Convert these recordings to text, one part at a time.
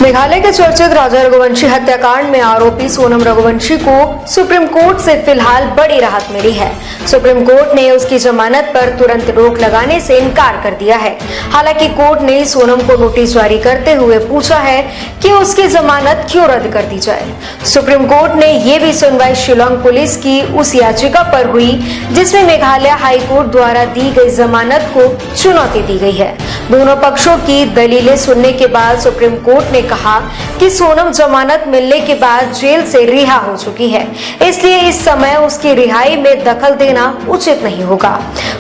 मेघालय के चर्चित राजा रघुवंशी हत्याकांड में आरोपी सोनम रघुवंशी को सुप्रीम कोर्ट से फिलहाल बड़ी राहत मिली है। सुप्रीम कोर्ट ने उसकी जमानत पर तुरंत रोक लगाने से इनकार कर दिया है। हालांकि कोर्ट ने सोनम को नोटिस जारी करते हुए पूछा है कि उसकी जमानत क्यों रद्द कर दी जाए। सुप्रीम कोर्ट ने ये भी सुनवाई शिलोंग पुलिस की उस याचिका पर हुई जिसमें मेघालय हाई कोर्ट द्वारा दी गई जमानत को चुनौती दी गई है। दोनों पक्षों की दलीलें सुनने के बाद सुप्रीम कोर्ट ने कहा कि सोनम जमानत मिलने के बाद जेल से रिहा हो चुकी है, इसलिए इस समय उसकी रिहाई में दखल देना उचित नहीं होगा।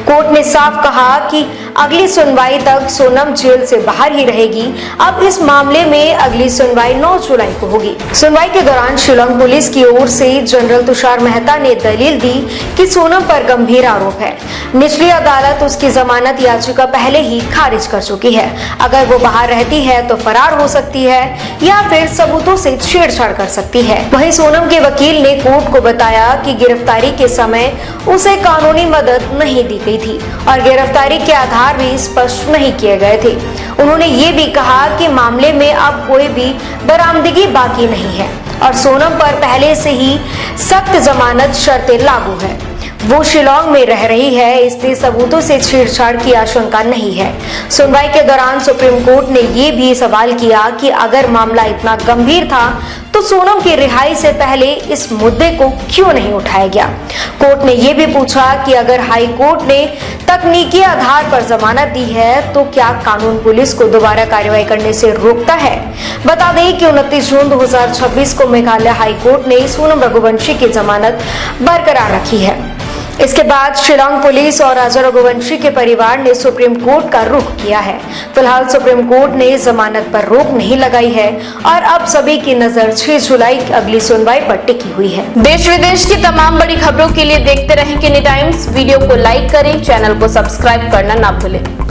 कोर्ट ने साफ कहा कि अगली सुनवाई तक सोनम जेल से बाहर ही रहेगी। अब इस मामले में अगली सुनवाई 9 जुलाई को होगी। सुनवाई के दौरान शिलोंग पुलिस की ओर से जनरल तुषार मेहता ने दलील दी कि सोनम पर गंभीर आरोप है। निचली अदालत उसकी जमानत याचिका पहले ही खारिज कर चुकी है। अगर वो बाहर रहती है तो फरार हो सकती है या फिर सबूतों से छेड़छाड़ कर सकती है। वहीं सोनम के वकील ने कोर्ट को बताया कि गिरफ्तारी के समय उसे कानूनी मदद नहीं दी गई थी और गिरफ्तारी के आधार भी स्पष्ट नहीं किए गए थे। उन्होंने ये भी कहा कि मामले में अब कोई भी बरामदगी बाकी नहीं है और सोनम पर पहले से ही सख्त जमानत शर्तें लागू है। वो शिलोंग में रह रही है, इसलिए सबूतों से छेड़छाड़ की आशंका नहीं है। सुनवाई के दौरान सुप्रीम कोर्ट ने ये भी सवाल किया कि अगर मामला इतना गंभीर था तो सोनम की रिहाई से पहले इस मुद्दे को क्यों नहीं उठाया गया। कोर्ट ने यह भी पूछा कि अगर हाई कोर्ट ने तकनीकी आधार पर जमानत दी है तो क्या कानून पुलिस को दोबारा कार्रवाई करने से रोकता है। बता दें कि 29 जून 2026 को मेघालय हाई कोर्ट ने सोनम रघुवंशी की जमानत बरकरार रखी है। इसके बाद शिलोंग पुलिस और राजा रघुवंशी के परिवार ने सुप्रीम कोर्ट का रुख किया है। फिलहाल सुप्रीम कोर्ट ने जमानत पर रोक नहीं लगाई है और अब सभी की नजर 6 जुलाई की अगली सुनवाई पर टिकी हुई है। देश विदेश की तमाम बड़ी खबरों के लिए देखते रहें किनी टाइम्स। वीडियो को लाइक करें, चैनल को सब्सक्राइब करना ना भूलें।